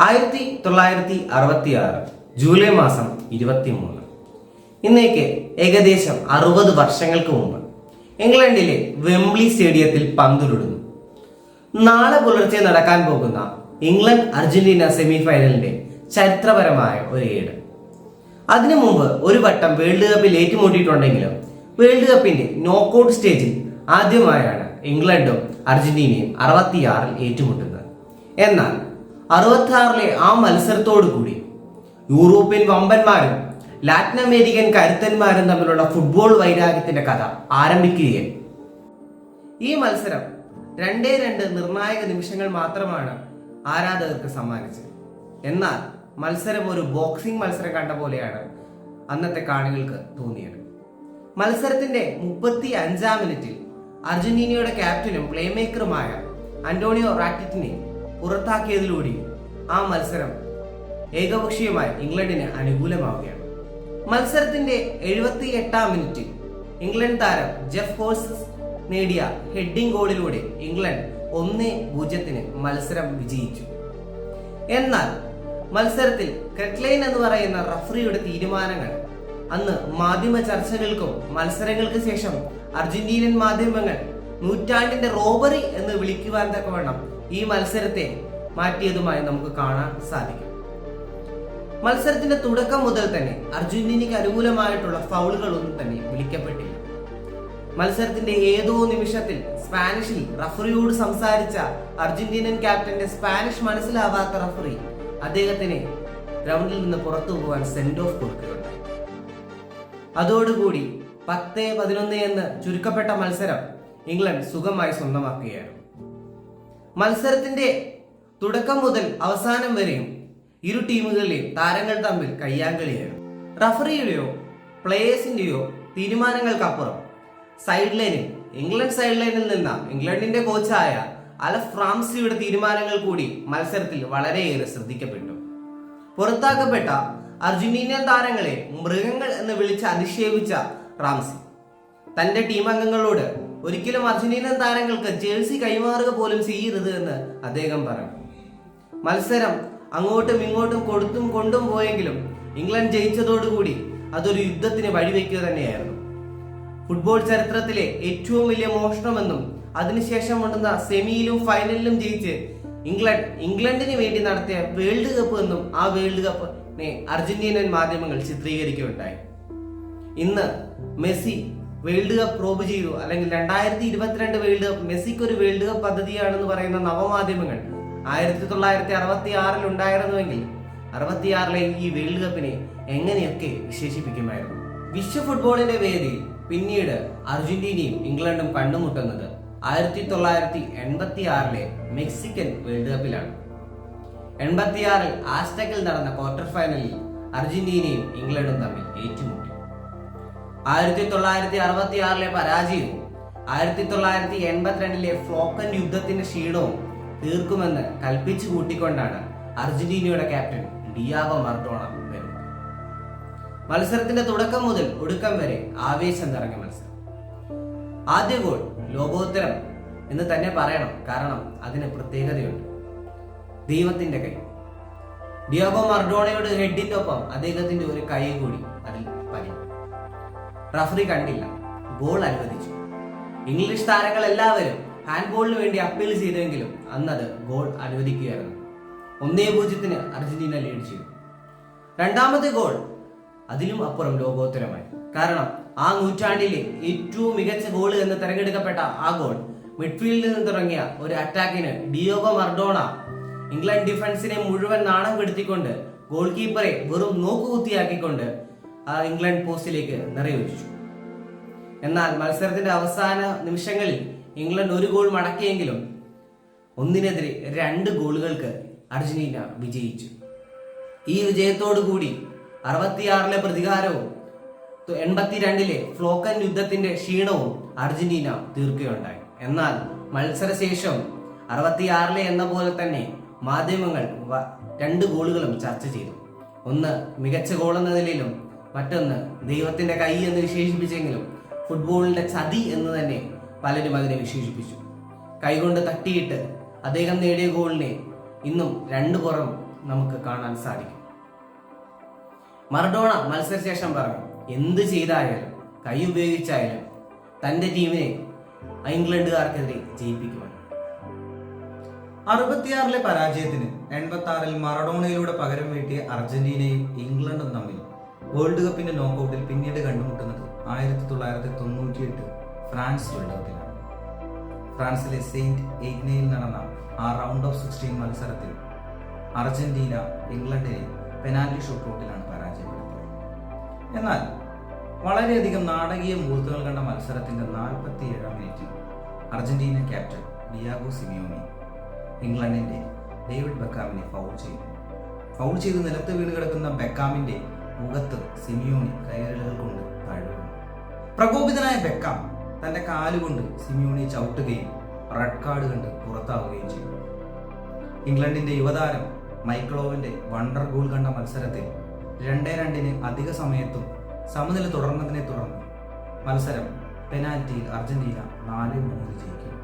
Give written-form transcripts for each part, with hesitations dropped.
1966 July മാസം 23 ഇന്നേക്ക് ഏകദേശം 60 വർഷങ്ങൾക്ക് മുമ്പ് ഇംഗ്ലണ്ടിലെ വെംബ്ലി സ്റ്റേഡിയത്തിൽ പന്തുരുടുന്നു. നാളെ പുലർച്ചെ നടക്കാൻ പോകുന്ന ഇംഗ്ലണ്ട് അർജന്റീന സെമി ഫൈനലിന്റെ ചരിത്രപരമായ ഒരു ഏട്. അതിനു മുമ്പ് ഒരു വട്ടം വേൾഡ് കപ്പിൽ ഏറ്റുമുട്ടിയിട്ടുണ്ടെങ്കിലും വേൾഡ് കപ്പിന്റെ നോക്കൌട്ട് സ്റ്റേജിൽ ആദ്യമായാണ് ഇംഗ്ലണ്ടും അർജന്റീനയും 66 ഏറ്റുമുട്ടുന്നത്. എന്നാൽ 66 ആ മത്സരത്തോടു കൂടി യൂറോപ്യൻ വമ്പന്മാരും ലാറ്റിൻ അമേരിക്കൻ കരുത്തന്മാരും തമ്മിലുള്ള ഫുട്ബോൾ വൈരാഗ്യത്തിന്റെ കഥ ആരംഭിക്കുകയായി. ഈ മത്സരം 2 നിർണായക നിമിഷങ്ങൾ മാത്രമാണ് ആരാധകർക്ക് സമ്മാനിച്ചത്. എന്നാൽ മത്സരം ഒരു ബോക്സിംഗ് മത്സരം കണ്ട പോലെയാണ് അന്നത്തെ കാണികൾക്ക് തോന്നിയത്. മത്സരത്തിന്റെ 35-ാം മിനിറ്റിൽ അർജന്റീനയുടെ ക്യാപ്റ്റനും പ്ലേമേക്കറുമായ അന്റോണിയോ റാക്കിറ്റിനെ പുറത്താക്കിയതിലൂടെ ആ മത്സരം ഏകപക്ഷീയമായി ഇംഗ്ലണ്ടിന് അനുകൂലമാവുകയാണ്. മത്സരത്തിന്റെ 78-ാം മിനിറ്റിൽ ഇംഗ്ലണ്ട് താരം ജെഫ് ഹോഴ്സസ് നേടിയ ഹെഡിംഗ് ഗോളിലൂടെ ഇംഗ്ലണ്ട് 1-0 മത്സരം വിജയിച്ചു. എന്നാൽ മത്സരത്തിൽ ക്രെറ്റ്ലൈൻ എന്ന് പറയുന്ന റഫറിയുടെ തീരുമാനങ്ങൾ അന്ന് മാധ്യമ ചർച്ചകൾക്കും മത്സരങ്ങൾക്ക് ശേഷം അർജന്റീനൻ മാധ്യമങ്ങൾ നൂറ്റാണ്ടിന്റെ റോബറി എന്ന് വിളിക്കുവാൻ തക്കവണ്ണം ഈ മത്സരത്തെ മാറ്റിയതുമായി നമുക്ക് കാണാൻ സാധിക്കും. മത്സരത്തിന്റെ തുടക്കം മുതൽ തന്നെ അർജന്റീനയ്ക്ക് അനുകൂലമായിട്ടുള്ള ഫൗളുകളൊന്നും തന്നെ വിളിക്കപ്പെട്ടില്ല. മത്സരത്തിന്റെ ഏതോ നിമിഷത്തിൽ സ്പാനിഷിൽ റഫറിയോട് സംസാരിച്ച അർജന്റീനൻ ക്യാപ്റ്റന്റെ സ്പാനിഷ് മനസ്സിലാവാത്ത റഫറി അദ്ദേഹത്തിന് ഗ്രൗണ്ടിൽ നിന്ന് പുറത്തു പോകാൻ സെൻഡ് ഓഫ് കൊടുക്കുകയുണ്ടായി. അതോടുകൂടി 10-11 എന്ന് ചുരുക്കപ്പെട്ട മത്സരം ഇംഗ്ലണ്ട് സുഖമായി സ്വന്തമാക്കുകയായിരുന്നു. മത്സരത്തിന്റെ തുടക്കം മുതൽ അവസാനം വരെയും ഇരു ടീമുകളിലെയും താരങ്ങൾ തമ്മിൽ കയ്യാങ്കളിയായിരുന്നു. റഫറിയുടെയോ പ്ലേയേഴ്സിന്റെയോ തീരുമാനങ്ങൾക്കപ്പുറം സൈഡ് ലൈനിൽ ഇംഗ്ലണ്ട് സൈഡ് ലൈനിൽ നിന്ന ഇംഗ്ലണ്ടിന്റെ കോച്ചായ അലഫ് റാംസിയുടെ തീരുമാനങ്ങൾ കൂടി മത്സരത്തിൽ വളരെയേറെ ശ്രദ്ധിക്കപ്പെട്ടു. പുറത്താക്കപ്പെട്ട അർജന്റീനിയൻ താരങ്ങളെ മൃഗങ്ങൾ എന്ന് വിളിച്ച് അധിക്ഷേപിച്ച റാംസി തന്റെ ടീം അംഗങ്ങളോട് ഒരിക്കലും അർജന്റീനൻ താരങ്ങൾക്ക് ജേഴ്സി കൈമാറുക പോലും ചെയ്യരുത് എന്ന് അദ്ദേഹം പറഞ്ഞു. മത്സരം അങ്ങോട്ടും ഇങ്ങോട്ടും കൊടുത്തും കൊണ്ടും പോയെങ്കിലും ഇംഗ്ലണ്ട് ജയിച്ചതോടുകൂടി അതൊരു യുദ്ധത്തിന് വഴിവെക്കുക തന്നെയായിരുന്നു. ഫുട്ബോൾ ചരിത്രത്തിലെ ഏറ്റവും വലിയ മോഷണമെന്നും അതിനുശേഷം കൊണ്ടുവന്ന സെമിയിലും ഫൈനലിലും ജയിച്ച് ഇംഗ്ലണ്ടിന് വേണ്ടി നടത്തിയ വേൾഡ് കപ്പ് എന്നും ആ വേൾഡ് കപ്പിനെ അർജന്റീനൻ മാധ്യമങ്ങൾ ചിത്രീകരിക്കുകയുണ്ടായി. ഇന്ന് മെസ്സി വേൾഡ് കപ്പ് പ്രോബ് ചെയ്തു, അല്ലെങ്കിൽ 2022 വേൾഡ് കപ്പ് മെസ്സിക്ക് ഒരു വേൾഡ് കപ്പ് പദ്ധതിയാണെന്ന് പറയുന്ന നവമാധ്യമങ്ങൾ 1966 ഉണ്ടായിരുന്നുവെങ്കിൽ 66 ഈ വേൾഡ് കപ്പിനെ എങ്ങനെയൊക്കെ വിശേഷിപ്പിക്കുമായിരുന്നു. വിശ്വ ഫുട്ബോളിന്റെ വേദിയിൽ പിന്നീട് അർജന്റീനയും ഇംഗ്ലണ്ടും കണ്ടുമുട്ടുന്നത് 1986 മെക്സിക്കൻ വേൾഡ് കപ്പിലാണ്. 86 ആസ്ടെക്കിൽ നടന്ന ക്വാർട്ടർ ഫൈനലിൽ അർജന്റീനയും ഇംഗ്ലണ്ടും തമ്മിൽ ഏറ്റുമുട്ടി. 1966 പരാജയവും 1982 ഫ്ലോക്കൻ യുദ്ധത്തിന്റെ ക്ഷീണവും തീർക്കുമെന്ന് കൽപ്പിച്ചു കൂട്ടിക്കൊണ്ടാണ് അർജന്റീനയുടെ ക്യാപ്റ്റൻ ഡിയാഗോ മറഡോണ വരുന്നത്. മത്സരത്തിന്റെ തുടക്കം മുതൽ ഒടുക്കം വരെ ആവേശം നിറഞ്ഞ മത്സരം. ആദ്യ ഗോൾ ലോകോത്തരം എന്ന് തന്നെ പറയണം, കാരണം അതിന് പ്രത്യേകതയുണ്ട്. ദൈവത്തിന്റെ കൈ. ഡിയാഗോ മറഡോണയുടെ ഹെഡിന്റെ ഒപ്പം അദ്ദേഹത്തിന്റെ ഒരു കൈ കൂടി അതിൽ പതിഞ്ഞു. റഫറി കണ്ടില്ല, ഗോൾ അനുവദിച്ചു. ഇംഗ്ലീഷ് താരങ്ങൾ എല്ലാവരും ഹാൻഡ് ബോളിന് വേണ്ടി അപ്പീൽ ചെയ്തെങ്കിലും അന്നത് ഗോൾ അനുവദിക്കുകയായിരുന്നു. 1-0 അർജന്റീന ലീഡ് ചെയ്തു. രണ്ടാമത്തെ ഗോൾ അതിലും അപ്പുറം ലോകോത്തരമായി. കാരണം ആ നൂറ്റാണ്ടിലെ ഏറ്റവും മികച്ച ഗോൾ എന്ന് തെരഞ്ഞെടുക്കപ്പെട്ട ആ ഗോൾ മിഡ്ഫീൽഡിൽ നിന്ന് തുടങ്ങിയ ഒരു അറ്റാക്കിന് ഡിയാഗോ മറഡോണ ഇംഗ്ലണ്ട് ഡിഫൻസിനെ മുഴുവൻ നാണം കെടുത്തിക്കൊണ്ട് ഗോൾ കീപ്പറെ വെറും നോക്കുകുത്തിയാക്കിക്കൊണ്ട് ആ ഇംഗ്ലണ്ട് പോസ്റ്റിലേക്ക് നിറയൊഴിച്ചു. എന്നാൽ മത്സരത്തിന്റെ അവസാന നിമിഷങ്ങളിൽ ഇംഗ്ലണ്ട് ഒരു ഗോൾ മടക്കിയെങ്കിലും 1-നെതിരെ 2 ഗോളുകൾക്ക് അർജന്റീന വിജയിച്ചു. ഈ വിജയത്തോടു കൂടി 66 പ്രതികാരവും 82 ഫ്ലോക്കൻ യുദ്ധത്തിന്റെ ക്ഷീണവും അർജന്റീന തീർക്കുകയുണ്ടായി. എന്നാൽ മത്സരശേഷം 66 എന്ന പോലെ തന്നെ മാധ്യമങ്ങൾ 2 ഗോളുകളും ചർച്ച ചെയ്തു. ഒന്ന് മികച്ച ഗോൾ എന്ന നിലയിലും മറ്റൊന്ന് ദൈവത്തിന്റെ കൈ എന്ന് വിശേഷിപ്പിച്ചെങ്കിലും ഫുട്ബോളിന്റെ ചതി എന്ന് തന്നെ പലരും അതിനെ വിശേഷിപ്പിച്ചു. കൈകൊണ്ട് തട്ടിയിട്ട് അദ്ദേഹം നേടിയ ഗോളിനെ ഇന്നും 2 പുറം നമുക്ക് കാണാൻ സാധിക്കും. മറഡോണ മത്സരശേഷം പറഞ്ഞു, എന്ത് ചെയ്തായാലും കൈ ഉപയോഗിച്ചായാലും തന്റെ ടീമിനെ ഇംഗ്ലണ്ടുകാർക്കെതിരെ ജയിപ്പിക്കുമെന്ന്. 66 പരാജയത്തിന് 86 മറഡോണയിലൂടെ പകരം വീട്ടിയ അർജന്റീനയും ഇംഗ്ലണ്ടും തമ്മിൽ വേൾഡ് കപ്പിന്റെ നോക്കൌട്ടിൽ പിന്നീട് കണ്ടുമുട്ടുന്നത് 1998 ഫ്രാൻസ് വേൾഡ് കപ്പിലാണ്. ഫ്രാൻസിലെ സെയിന്റ് എഗ്നയിൽ നടന്ന ആ റൗണ്ട് ഓഫ് 16 മത്സരത്തിൽ അർജന്റീന ഇംഗ്ലണ്ടിനെ പെനാൽറ്റി ഷൂട്ടൌട്ടിലാണ് പരാജയപ്പെടുത്തിയത്. എന്നാൽ വളരെയധികം നാടകീയ മുഹൂർത്തങ്ങൾ കണ്ട മത്സരത്തിന്റെ 47-ാം മിനിറ്റിൽ അർജന്റീന ക്യാപ്റ്റൻ ഡിയാഗോ സിമിയോണി ഇംഗ്ലണ്ടിന്റെ ഡേവിഡ് ബെക്കാമിനെ ഫൗൾ ചെയ്ത് നിലത്ത് വീണ് കിടക്കുന്ന ബെക്കാമിന്റെ മുഖത്ത് സിമിയോണി കൈവിരലുകൾ കൊണ്ട് താഴുന്നു. പ്രകോപിതനായ ബെക്കാം തന്റെ കാലുകൊണ്ട് സിമിയോണിയെ ചവിട്ടുകയും റെഡ് കാർഡ് കണ്ട് പുറത്താവുകയും ചെയ്തു. ഇംഗ്ലണ്ടിന്റെ യുവതാരം മൈക്കിളോവിന്റെ വണ്ടർ ഗോൾ കണ്ട മത്സരത്തിൽ 2-2 അധിക സമയത്തും സമനില തുടർന്നതിനെ തുടർന്ന് മത്സരം പെനാൽറ്റിയിൽ അർജന്റീന 4-3 ജയിക്കും.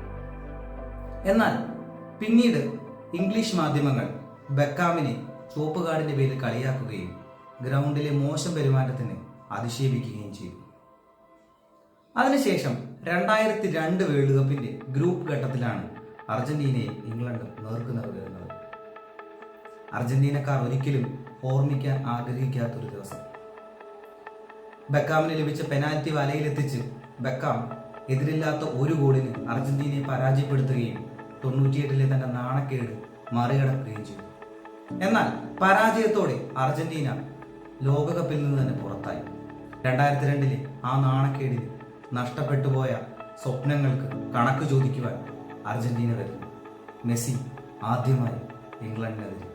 എന്നാൽ പിന്നീട് ഇംഗ്ലീഷ് മാധ്യമങ്ങൾ ബെക്കാമിനെ ചുവപ്പ് കാർഡിന്റെ പേരിൽ കളിയാക്കുകയും ഗ്രൗണ്ടിലെ മോശം പെരുമാറ്റത്തിന് അധിക്ഷേപിക്കുകയും ചെയ്തു. അതിനുശേഷം 2002 വേൾഡ് കപ്പിന്റെ ഗ്രൂപ്പ് ഘട്ടത്തിലാണ് അർജന്റീനയും ഇംഗ്ലണ്ടും നേർക്കുനേർ വരുന്നത്. അർജന്റീനക്കാർ ഒരിക്കലും ഓർമ്മിക്കാൻ ആഗ്രഹിക്കാത്തൊരു ദിവസം. ബെക്കാമിന് ലഭിച്ച പെനാൽറ്റി വലയിലെത്തിച്ച് ബെക്കാം എതിരില്ലാത്ത ഒരു ഗോളിന് അർജന്റീനയെ പരാജയപ്പെടുത്തുകയും 98-ലെ തന്റെ നാണക്കേട് മറികടക്കുകയും ചെയ്തു. എന്നാൽ പരാജയത്തോടെ അർജന്റീന ലോകകപ്പിൽ നിന്ന് തന്നെ പുറത്തായി. 2002-ലെ ആ നാണക്കേടിന് നഷ്ടപ്പെട്ടുപോയ സ്വപ്നങ്ങൾക്ക് കണക്ക് ചോദിക്കുവാൻ അർജന്റീന വരുന്നു. മെസ്സി ആദ്യമായി ഇംഗ്ലണ്ടിനെതിരെ